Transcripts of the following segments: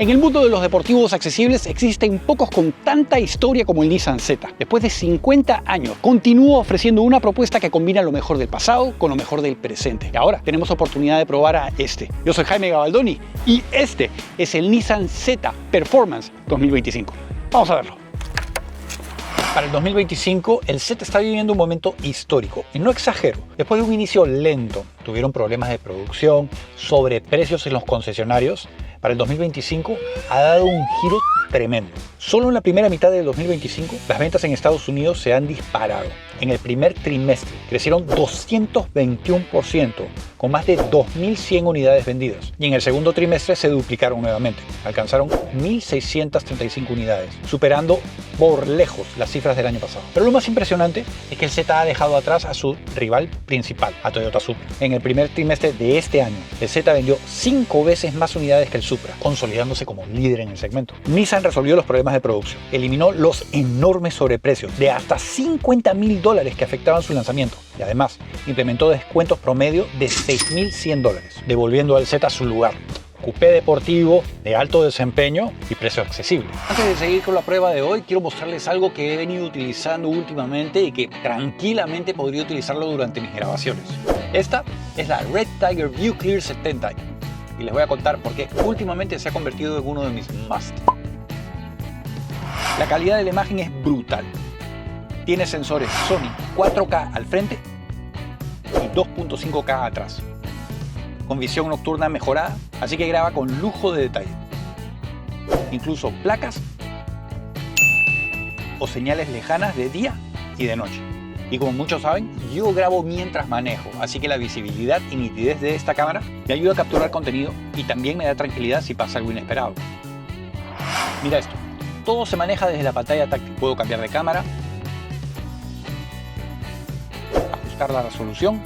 En el mundo de los deportivos accesibles existen pocos con tanta historia como el Nissan Z. Después de 50 años, continúa ofreciendo una propuesta que combina lo mejor del pasado con lo mejor del presente. Y ahora tenemos oportunidad de probar a este. Yo soy Jaime Gabaldoni y este es el Nissan Z Performance 2025. Vamos a verlo. Para el 2025, el Z está viviendo un momento histórico. Y no exagero, después de un inicio lento, tuvieron problemas de producción, sobreprecios en los concesionarios. Para el 2025 ha dado un giro tremendo. Solo en la primera mitad del 2025, las ventas en Estados Unidos se han disparado. En el primer trimestre crecieron 221%, con más de 2.100 unidades vendidas. Y en el segundo trimestre se duplicaron nuevamente. Alcanzaron 1.635 unidades, superando por lejos las cifras del año pasado. Pero lo más impresionante es que el Z ha dejado atrás a su rival principal, a Toyota Supra. En el primer trimestre de este año, el Z vendió 5 veces más unidades que el Supra, consolidándose como líder en el segmento. Nissan resolvió los problemas de producción, eliminó los enormes sobreprecios de hasta $50.000 que afectaban su lanzamiento y además implementó descuentos promedio de $6.100, devolviendo al Z su lugar. Coupé deportivo de alto desempeño y precio accesible. Antes de seguir con la prueba de hoy, quiero mostrarles algo que he venido utilizando últimamente y que tranquilamente podría utilizarlo durante mis grabaciones. Esta es la Red Tiger View Clear 70 y les voy a contar por qué últimamente se ha convertido en uno de mis must. La calidad de la imagen es brutal. Tiene sensores Sony 4K al frente y 2.5K atrás, con visión nocturna mejorada, así que graba con lujo de detalle. Incluso placas o señales lejanas de día y de noche. Y como muchos saben, yo grabo mientras manejo, así que la visibilidad y nitidez de esta cámara me ayuda a capturar contenido y también me da tranquilidad si pasa algo inesperado. Mira esto, todo se maneja desde la pantalla táctil. Puedo cambiar de cámara, ajustar la resolución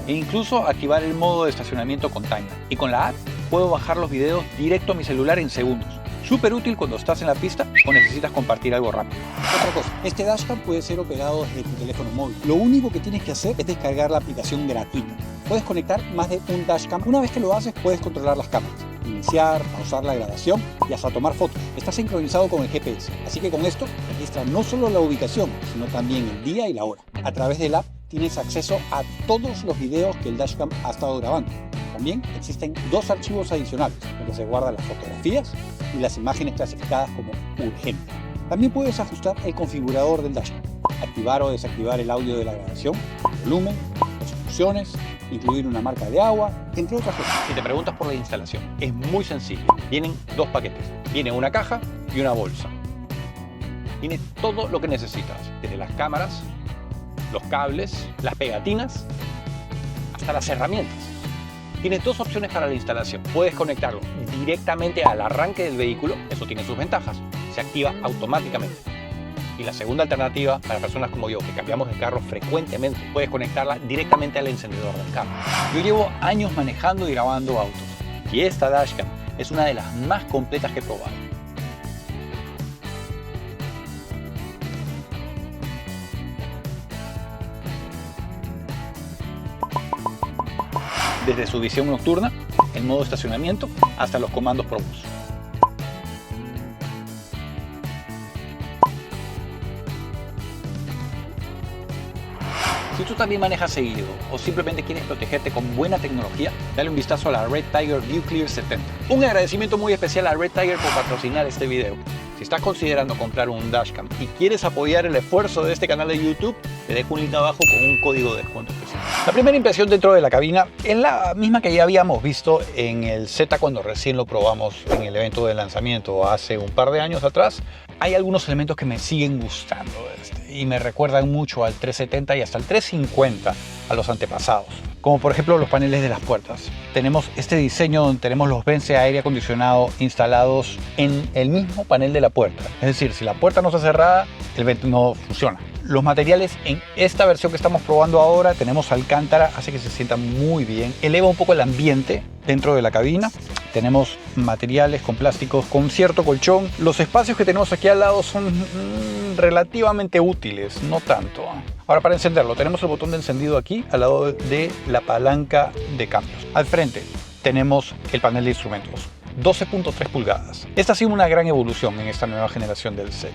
e incluso activar el modo de estacionamiento con timer. Y con la app puedo bajar los videos directo a mi celular en segundos. Súper útil cuando estás en la pista o necesitas compartir algo rápido. Otra cosa, este dashcam puede ser operado desde tu teléfono móvil. Lo único que tienes que hacer es descargar la aplicación gratuita. Puedes conectar más de un dashcam. Una vez que lo haces, puedes controlar las cámaras, iniciar, pausar la grabación y hasta tomar fotos. Está sincronizado con el GPS, así que con esto registra no solo la ubicación, sino también el día y la hora. A través de la app tienes acceso a todos los videos que el dashcam ha estado grabando. También existen 2 archivos adicionales, donde se guardan las fotografías y las imágenes clasificadas como urgente. También puedes ajustar el configurador del dashcam, activar o desactivar el audio de la grabación, volumen, resoluciones, incluir una marca de agua, entre otras cosas. Si te preguntas por la instalación, es muy sencillo. Vienen 2 paquetes. Viene una caja y una bolsa. Tiene todo lo que necesitas, desde las cámaras, los cables, las pegatinas, hasta las herramientas. Tienes 2 opciones para la instalación. Puedes conectarlo directamente al arranque del vehículo, eso tiene sus ventajas, se activa automáticamente. Y la segunda alternativa, para personas como yo, que cambiamos de carro frecuentemente, puedes conectarla directamente al encendedor del carro. Yo llevo años manejando y grabando autos, y esta dashcam es una de las más completas que he probado. Desde su visión nocturna, el modo estacionamiento, hasta los comandos ProBus. Si tú también manejas seguido o simplemente quieres protegerte con buena tecnología, dale un vistazo a la Red Tiger View Clear 70. Un agradecimiento muy especial a Red Tiger por patrocinar este video. Si estás considerando comprar un dashcam y quieres apoyar el esfuerzo de este canal de YouTube, te dejo un link abajo con un código de descuento especial. La primera impresión dentro de la cabina es la misma que ya habíamos visto en el Z cuando recién lo probamos en el evento de lanzamiento hace un par de años atrás. Hay algunos elementos que me siguen gustando y me recuerdan mucho al 370 y hasta el 350, a los antepasados. Como por ejemplo los paneles de las puertas. Tenemos este diseño donde tenemos los vents de aire acondicionado instalados en el mismo panel de la puerta. Es decir, si la puerta no está cerrada, el vent no funciona. Los materiales en esta versión que estamos probando ahora, tenemos alcántara, hace que se sienta muy bien, eleva un poco el ambiente dentro de la cabina. Tenemos materiales con plásticos con cierto colchón. Los espacios que tenemos aquí al lado son relativamente útiles, no tanto. Ahora, para encenderlo, tenemos el botón de encendido aquí al lado de la palanca de cambios. Al frente tenemos el panel de instrumentos. 12.3 pulgadas. Esta ha sido una gran evolución en esta nueva generación del Z.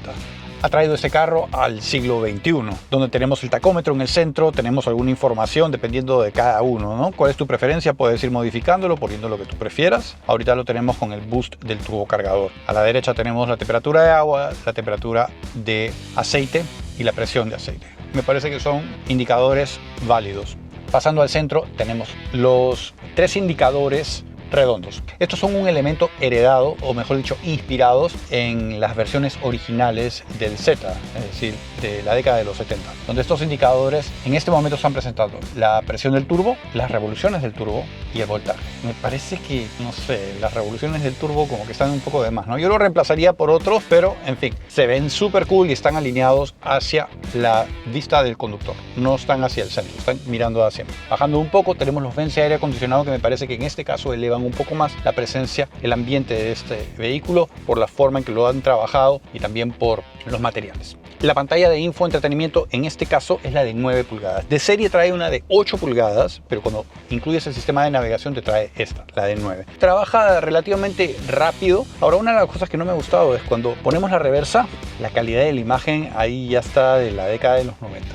Ha traído este carro al siglo XXI, donde tenemos el tacómetro en el centro, tenemos alguna información dependiendo de cada uno, ¿no? ¿Cuál es tu preferencia? Puedes ir modificándolo, poniendo lo que tú prefieras. Ahorita lo tenemos con el boost del turbocargador. A la derecha tenemos la temperatura de agua, la temperatura de aceite y la presión de aceite. Me parece que son indicadores válidos. Pasando al centro tenemos los 3 indicadores redondos. Estos son un elemento heredado, o mejor dicho, inspirados en las versiones originales del Z, es decir, de la década de los 70, donde estos indicadores en este momento están presentando la presión del turbo, las revoluciones del turbo y el voltaje. Me parece que, no sé, las revoluciones del turbo como que están un poco de más, ¿no? Yo lo reemplazaría por otros, pero en fin, se ven súper cool y están alineados hacia la vista del conductor, no están hacia el centro, están mirando hacia mí. Bajando un poco tenemos los vents de aire acondicionado, que me parece que en este caso elevan un poco más la presencia, el ambiente de este vehículo por la forma en que lo han trabajado y también por los materiales. La pantalla de infoentretenimiento en este caso es la de 9 pulgadas. De serie trae una de 8 pulgadas, pero cuando incluyes el sistema de navegación te trae esta, la de 9. Trabaja relativamente rápido. Ahora, una de las cosas que no me ha gustado es cuando ponemos la reversa, la calidad de la imagen ahí ya está de la década de los 90.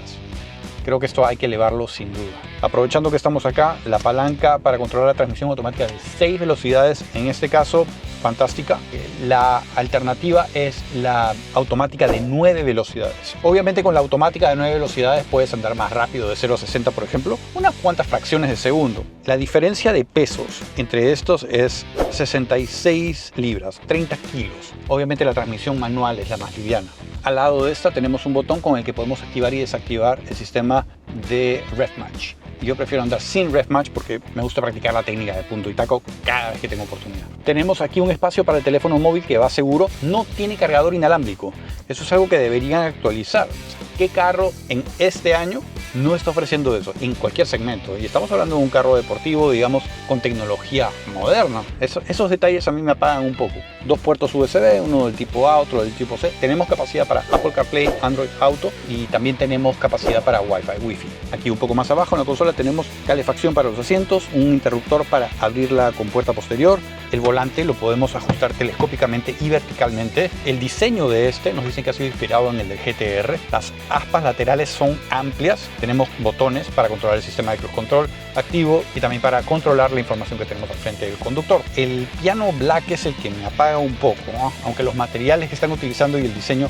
Creo que esto hay que elevarlo sin duda. Aprovechando que estamos acá, la palanca para controlar la transmisión automática de 6 velocidades, en este caso, fantástica. La alternativa es la automática de 9 velocidades. Obviamente con la automática de 9 velocidades puedes andar más rápido, de 0 a 60 por ejemplo, unas cuantas fracciones de segundo. La diferencia de pesos entre estos es 66 libras, 30 kilos. Obviamente la transmisión manual es la más liviana. Al lado de esta tenemos un botón con el que podemos activar y desactivar el sistema de Rev Match. Yo prefiero andar sin Rev Match porque me gusta practicar la técnica de punto y taco cada vez que tengo oportunidad. Tenemos aquí un espacio para el teléfono móvil que va seguro, no tiene cargador inalámbrico. Eso es algo que deberían actualizar. ¿Qué carro en este año no está ofreciendo eso? En cualquier segmento. Y estamos hablando de un carro deportivo, digamos, con tecnología moderna. Esos detalles a mí me apagan un poco. 2 puertos USB, uno del tipo A, otro del tipo C. Tenemos capacidad para Apple CarPlay, Android Auto y también tenemos capacidad para Wi-Fi. Aquí un poco más abajo en la consola tenemos calefacción para los asientos, un interruptor para abrir la compuerta posterior. El volante lo podemos ajustar telescópicamente y verticalmente. El diseño de este nos dicen que ha sido inspirado en el del GT-R. Las aspas laterales son amplias. Tenemos botones para controlar el sistema de cruise control activo y también para controlar la información que tenemos al frente del conductor. El piano black es el que me apaga un poco, ¿no? Aunque los materiales que están utilizando y el diseño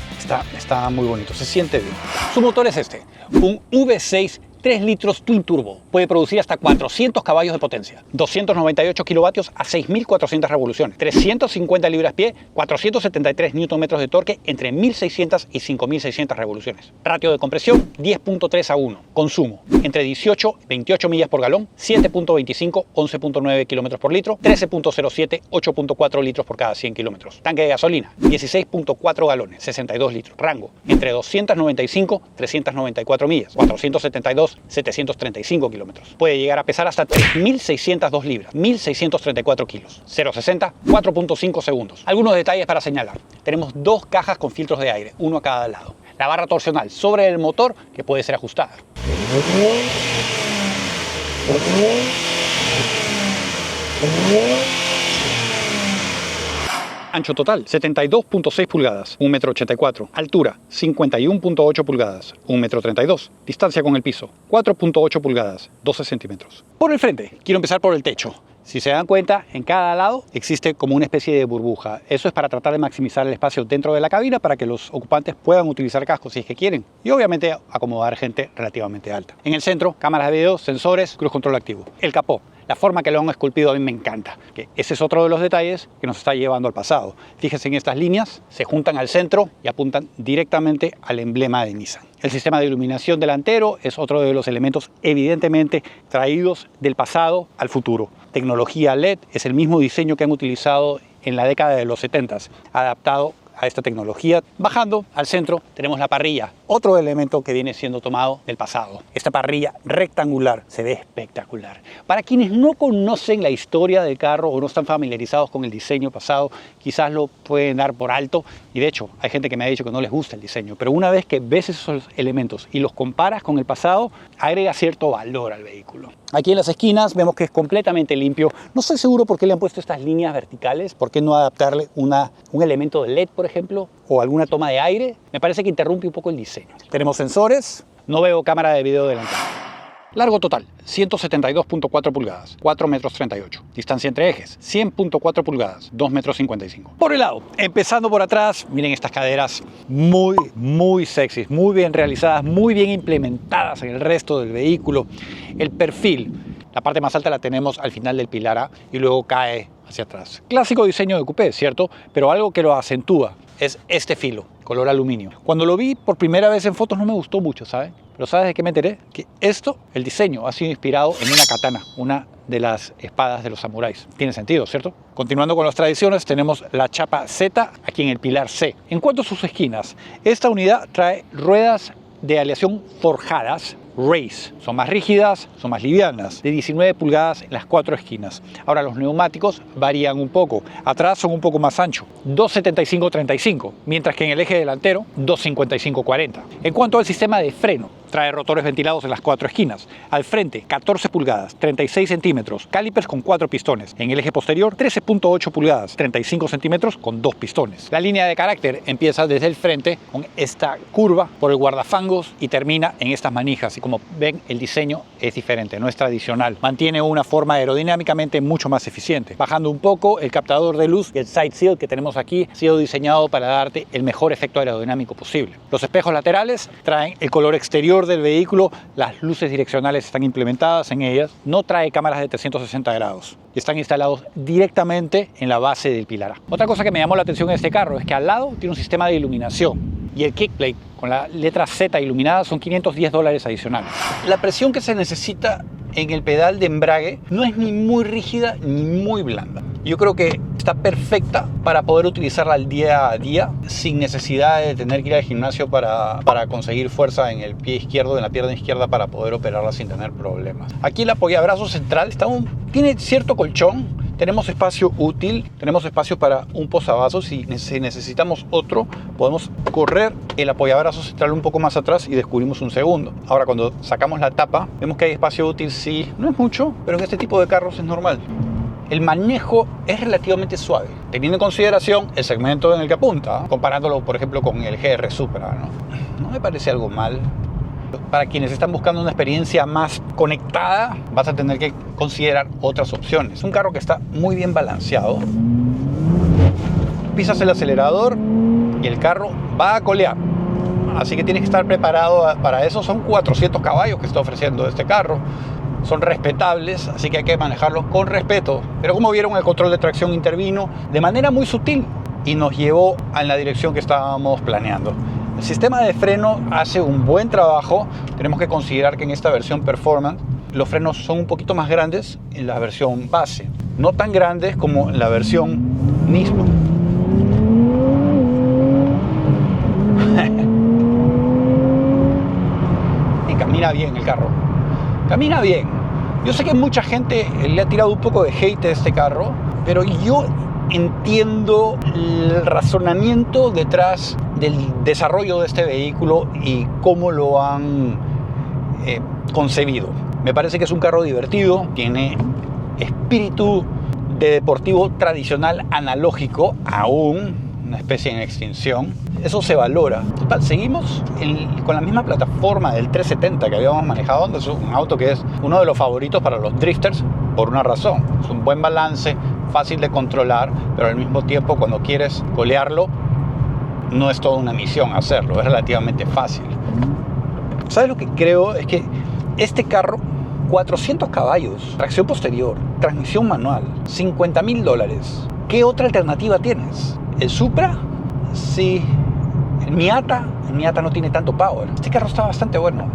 está muy bonito, se siente bien. Su motor es este, un V6 3 litros Twin Turbo. Puede producir hasta 400 caballos de potencia, 298 kilovatios a 6.400 revoluciones, 350 libras-pie, 473 Nm de torque entre 1.600 y 5.600 revoluciones. Ratio de compresión 10.3 a 1. Consumo entre 18 y 28 millas por galón, 7.25, 11.9 kilómetros por litro, 13.07, 8.4 litros por cada 100 kilómetros. Tanque de gasolina 16.4 galones, 62 litros. Rango entre 295 y 394 millas, 472 735 kilómetros. Puede llegar a pesar hasta 3.602 libras, 1.634 kilos. 0-60, 4.5 segundos. Algunos detalles para señalar. Tenemos 2 cajas con filtros de aire, uno a cada lado. La barra torsional sobre el motor que puede ser ajustada. Ancho total, 72.6 pulgadas, 1,84 m. Altura, 51.8 pulgadas, 1,32 m. Distancia con el piso, 4.8 pulgadas, 12 centímetros. Por el frente, quiero empezar por el techo. Si se dan cuenta, en cada lado existe como una especie de burbuja. Eso es para tratar de maximizar el espacio dentro de la cabina para que los ocupantes puedan utilizar cascos si es que quieren. Y obviamente acomodar gente relativamente alta. En el centro, cámaras de video, sensores, cruise control activo. El capó. La forma que lo han esculpido a mí me encanta. Que ese es otro de los detalles que nos está llevando al pasado. Fíjense en estas líneas, se juntan al centro y apuntan directamente al emblema de Nissan. El sistema de iluminación delantero es otro de los elementos evidentemente traídos del pasado al futuro. Tecnología LED es el mismo diseño que han utilizado en la década de los 70, adaptado a esta tecnología. Bajando al centro tenemos la parrilla otro elemento que viene siendo tomado del pasado. Esta parrilla rectangular se ve espectacular. Para quienes no conocen la historia del carro o no están familiarizados con el diseño pasado, quizás lo pueden dar por alto, y de hecho hay gente que me ha dicho que no les gusta el diseño, pero una vez que ves esos elementos y los comparas con el pasado, agrega cierto valor al vehículo. Aquí en las esquinas vemos que es completamente limpio. No estoy seguro por qué le han puesto estas líneas verticales, por qué no adaptarle un elemento de LED, por ejemplo, o alguna toma de aire. Me parece que interrumpe un poco el diseño. Tenemos sensores, no veo cámara de video delantera. Largo total, 172.4 pulgadas, 4 metros 38. Distancia entre ejes, 100.4 pulgadas, 2 metros 55. Por el lado, empezando por atrás, miren estas caderas muy sexys, muy bien realizadas, muy bien implementadas en el resto del vehículo. El perfil, la parte más alta la tenemos al final del pilar A y luego cae hacia atrás. Clásico diseño de coupé, ¿cierto? Pero algo que lo acentúa es este filo, color aluminio. Cuando lo vi por primera vez en fotos no me gustó mucho, ¿saben? Pero ¿sabes de qué me enteré? Que el diseño ha sido inspirado en una katana, una de las espadas de los samuráis. Tiene sentido, ¿cierto? Continuando con las tradiciones, tenemos la chapa Z aquí en el pilar C. En cuanto a sus esquinas, esta unidad trae ruedas de aleación forjadas, Race. Son más rígidas, son más livianas, de 19 pulgadas en las 4 esquinas. Ahora los neumáticos varían un poco. Atrás son un poco más anchos, 275/35, mientras que en el eje delantero 255/40. En cuanto al sistema de freno, trae rotores ventilados en las 4 esquinas. Al frente, 14 pulgadas, 36 centímetros, calipers con 4 pistones. En el eje posterior, 13.8 pulgadas, 35 centímetros con 2 pistones. La línea de carácter empieza desde el frente con esta curva por el guardafangos y termina en estas manijas. Y como ven, el diseño es diferente, no es tradicional. Mantiene una forma aerodinámicamente mucho más eficiente. Bajando un poco, el captador de luz y el side seal que tenemos aquí ha sido diseñado para darte el mejor efecto aerodinámico posible. Los espejos laterales traen el color exterior del vehículo, las luces direccionales están implementadas en ellas, no trae cámaras de 360 grados y están instalados directamente en la base del pilar A. Otra cosa que me llamó la atención de este carro es que al lado tiene un sistema de iluminación y el kickplate con la letra Z iluminada son $510 adicionales. La presión que se necesita en el pedal de embrague no es ni muy rígida ni muy blanda. Yo creo que está perfecta para poder utilizarla al día a día sin necesidad de tener que ir al gimnasio para conseguir fuerza en el pie izquierdo, en la pierna izquierda, para poder operarla sin tener problemas. Aquí el apoyabrazos central tiene cierto colchón. Tenemos espacio útil, tenemos espacio para un posavasos y si necesitamos otro, podemos correr el apoyabrazos central un poco más atrás y descubrimos un segundo. Ahora, cuando sacamos la tapa, vemos que hay espacio útil, sí, no es mucho, pero en este tipo de carros es normal. El manejo es relativamente suave, teniendo en consideración el segmento en el que apunta, comparándolo, por ejemplo, con el GR Supra, ¿no? No me parece algo mal. Para quienes están buscando una experiencia más conectada, vas a tener que considerar otras opciones. Es un carro que está muy bien balanceado. Pisas el acelerador y el carro va a colear. Así que tienes que estar preparado para eso. Son 400 caballos que está ofreciendo este carro. Son respetables, así que hay que manejarlos con respeto. Pero como vieron, el control de tracción intervino de manera muy sutil y nos llevó en la dirección que estábamos planeando. El sistema de freno hace un buen trabajo. Tenemos que considerar que en esta versión Performance los frenos son un poquito más grandes en la versión base, no tan grandes como en la versión Nismo. Y camina bien el carro, camina bien. Yo sé que mucha gente le ha tirado un poco de hate a este carro, pero yo entiendo el razonamiento detrás del desarrollo de este vehículo y cómo lo han concebido. Me parece que es un carro divertido, tiene espíritu de deportivo tradicional analógico, aún una especie en extinción. Eso se valora. Total, seguimos con la misma plataforma del 370 que habíamos manejado, donde es un auto que es uno de los favoritos para los drifters por una razón. Es un buen balance, fácil de controlar, pero al mismo tiempo cuando quieres colearlo no es toda una misión hacerlo, es relativamente fácil. ¿Sabes lo que creo? Es que este carro, 400 caballos, tracción posterior, transmisión manual, $50.000. ¿Qué otra alternativa tienes? ¿El Supra? Sí. ¿El Miata? El Miata no tiene tanto power. Este carro está bastante bueno.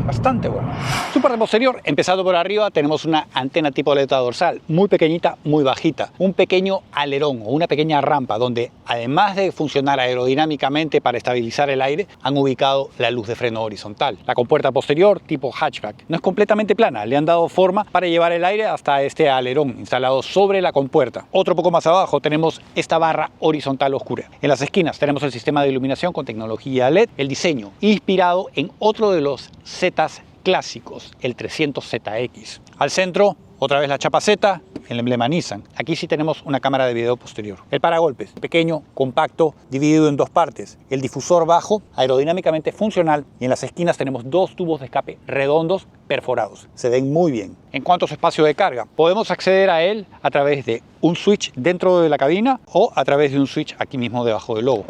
Bastante bueno. Su parte posterior, empezando por arriba, tenemos una antena tipo aleta dorsal, muy pequeñita, muy bajita, un pequeño alerón o una pequeña rampa donde además de funcionar aerodinámicamente para estabilizar el aire, han ubicado la luz de freno horizontal. La compuerta posterior, tipo hatchback, no es completamente plana, le han dado forma para llevar el aire hasta este alerón instalado sobre la compuerta. Otro poco más abajo tenemos esta barra horizontal oscura. En las esquinas tenemos el sistema de iluminación con tecnología LED, el diseño inspirado en otro de los Zetas clásicos, el 300ZX. Al centro, otra vez la chapa Z, el emblema Nissan. Aquí sí tenemos una cámara de video posterior. El paragolpes, pequeño, compacto, dividido en dos partes. El difusor bajo, aerodinámicamente funcional, y en las esquinas tenemos dos tubos de escape redondos perforados. Se ven muy bien. En cuanto a su espacio de carga, podemos acceder a él a través de un switch dentro de la cabina o a través de un switch aquí mismo debajo del logo.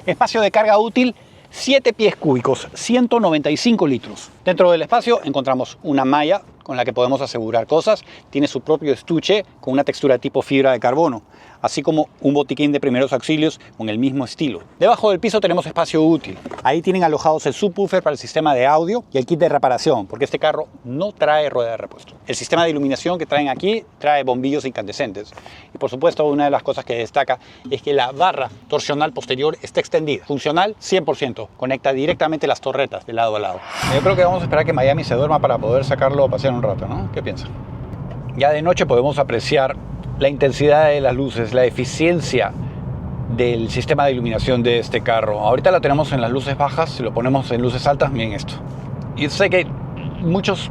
Espacio de carga útil, 7 pies cúbicos, 195 litros. Dentro del espacio encontramos una malla con la que podemos asegurar cosas. Tiene su propio estuche con una textura tipo fibra de carbono, así como un botiquín de primeros auxilios con el mismo estilo. Debajo del piso tenemos espacio útil. Ahí tienen alojados el subwoofer para el sistema de audio y el kit de reparación, porque este carro no trae rueda de repuesto. El sistema de iluminación que traen aquí trae bombillos incandescentes. Y por supuesto, una de las cosas que destaca es que la barra torsional posterior está extendida. Funcional 100%. Conecta directamente las torretas de lado a lado. Yo creo que vamos a esperar que Miami se duerma para poder sacarlo a pasear un rato, ¿no? ¿Qué piensan? Ya de noche podemos apreciar la intensidad de las luces, la eficiencia del sistema de iluminación de este carro. Ahorita la tenemos en las luces bajas, si lo ponemos en luces altas, miren esto. Y sé que muchos,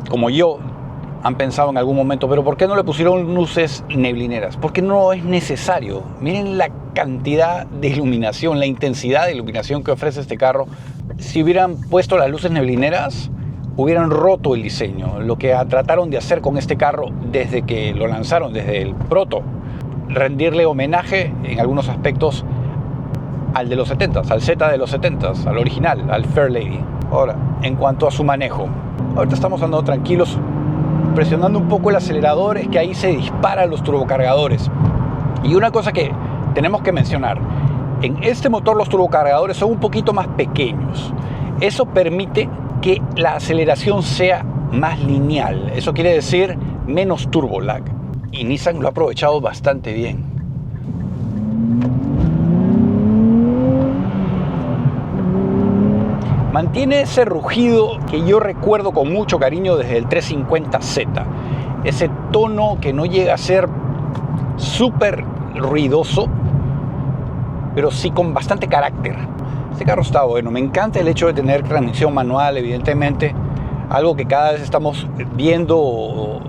como yo, han pensado en algún momento, pero ¿por qué no le pusieron luces neblineras? Porque no es necesario. Miren la cantidad de iluminación, la intensidad de iluminación que ofrece este carro. Si hubieran puesto las luces neblineras, hubieran roto el diseño. Lo que trataron de hacer con este carro desde que lo lanzaron, desde el proto, rendirle homenaje en algunos aspectos al de los 70s, al Z de los 70s, al original, al Fairlady. Ahora, en cuanto a su manejo, ahorita estamos andando tranquilos, presionando un poco el acelerador, es que ahí se disparan los turbocargadores. Y una cosa que tenemos que mencionar, en este motor los turbocargadores son un poquito más pequeños. Eso permite que la aceleración sea más lineal. Eso quiere decir menos turbo lag. Y Nissan lo ha aprovechado bastante bien. Mantiene ese rugido que yo recuerdo con mucho cariño desde el 350Z. Ese tono que no llega a ser súper ruidoso, pero sí con bastante carácter. Este carro está bueno. Me encanta el hecho de tener transmisión manual, evidentemente. Algo que cada vez estamos viendo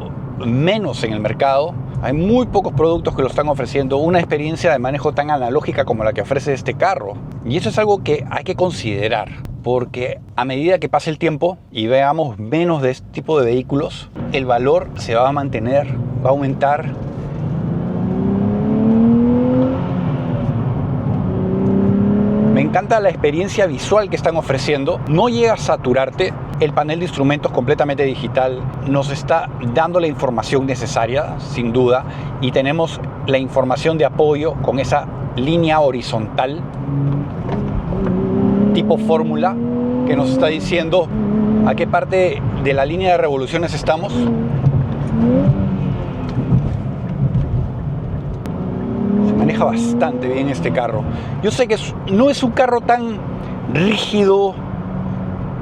menos en el mercado. Hay muy pocos productos que lo están ofreciendo una experiencia de manejo tan analógica como la que ofrece este carro. Y eso es algo que hay que considerar, porque a medida que pase el tiempo y veamos menos de este tipo de vehículos, el valor se va a mantener, va a aumentar. Me encanta la experiencia visual que están ofreciendo. No llega a saturarte. El panel de instrumentos completamente digital nos está dando la información necesaria, sin duda. Y tenemos la información de apoyo con esa línea horizontal tipo fórmula que nos está diciendo a qué parte de la línea de revoluciones estamos. Maneja bastante bien este carro. Yo sé que no es un carro tan rígido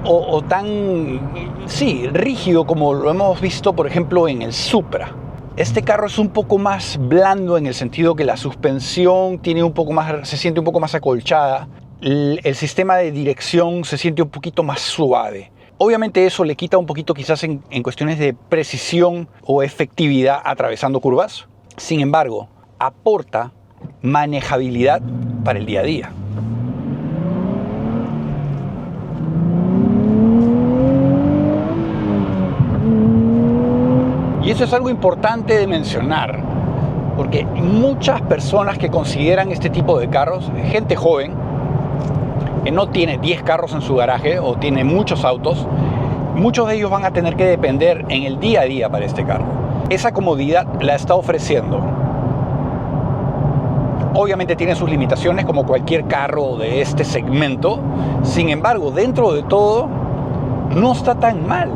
o tan, sí, rígido como lo hemos visto, por ejemplo, en el Supra. Este carro es un poco más blando en el sentido que la suspensión tiene un poco más, se siente un poco más acolchada. El sistema de dirección se siente un poquito más suave. Obviamente eso le quita un poquito quizás en cuestiones de precisión o efectividad atravesando curvas. Sin embargo, aporta manejabilidad para el día a día. Y eso es algo importante de mencionar, porque muchas personas que consideran este tipo de carros, gente joven, que no tiene 10 carros en su garaje o tiene muchos autos, muchos de ellos van a tener que depender en el día a día para este carro. Esa comodidad la está ofreciendo. Obviamente tiene sus limitaciones como cualquier carro de este segmento. Sin embargo, dentro de todo, no está tan mal,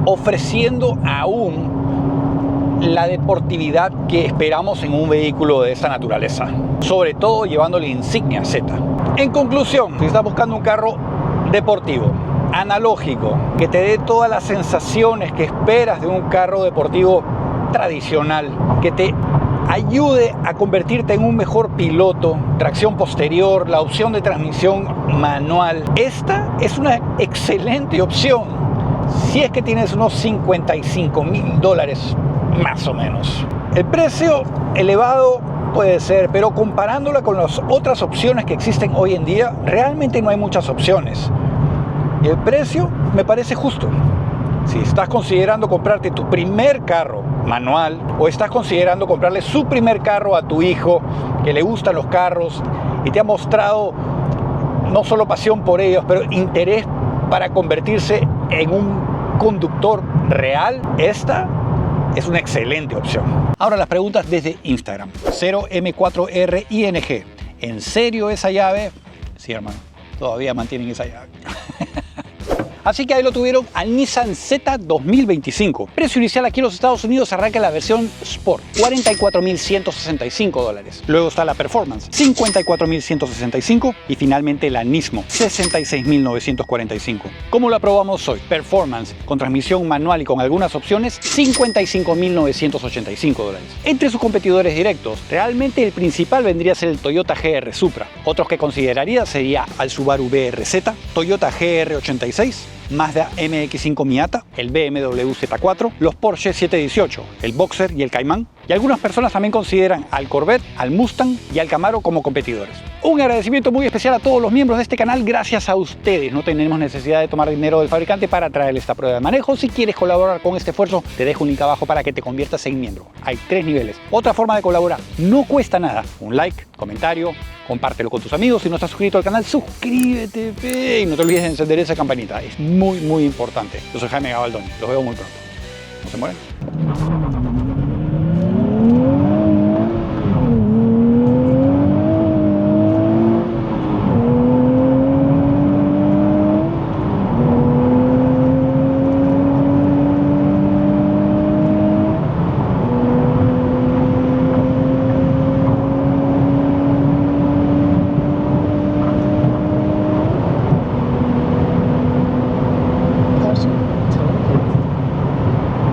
ofreciendo aún la deportividad que esperamos en un vehículo de esta naturaleza, sobre todo llevándole insignia Z. En conclusión, si estás buscando un carro deportivo, analógico, que te dé todas las sensaciones que esperas de un carro deportivo tradicional, que te ayude a convertirte en un mejor piloto, tracción posterior, la opción de transmisión manual, esta es una excelente opción si es que tienes unos $55,000 más o menos. El precio elevado puede ser, pero comparándola con las otras opciones que existen hoy en día, realmente no hay muchas opciones. Y el precio me parece justo. Si estás considerando comprarte tu primer carro manual o estás considerando comprarle su primer carro a tu hijo que le gustan los carros y te ha mostrado no solo pasión por ellos, pero interés para convertirse en un conductor real, esta es una excelente opción. Ahora las preguntas desde Instagram. 0M4RING. ¿En serio esa llave? Sí, hermano, todavía mantienen esa llave. Así que ahí lo tuvieron al Nissan Z 2025. Precio inicial aquí en los Estados Unidos arranca la versión Sport, $44,165. Luego está la Performance, $54,165. Y finalmente la Nismo, $66,945. ¿Cómo lo aprobamos hoy? Performance, con transmisión manual y con algunas opciones, $55,985. Entre sus competidores directos, realmente el principal vendría a ser el Toyota GR Supra. Otros que consideraría sería al Subaru BRZ, Toyota GR86, Mazda MX-5 Miata, el BMW Z4, los Porsche 718, el Boxer y el Cayman. Y algunas personas también consideran al Corvette, al Mustang y al Camaro como competidores. Un agradecimiento muy especial a todos los miembros de este canal. Gracias a ustedes no tenemos necesidad de tomar dinero del fabricante para traerle esta prueba de manejo. Si quieres colaborar con este esfuerzo, te dejo un link abajo para que te conviertas en miembro. Hay 3 niveles. Otra forma de colaborar, no cuesta nada. Un like, comentario, compártelo con tus amigos. Si no estás suscrito al canal, suscríbete y no te olvides de encender esa campanita. Es muy importante. Yo soy Jaime Gabaldón. Los veo muy pronto. No se mueren.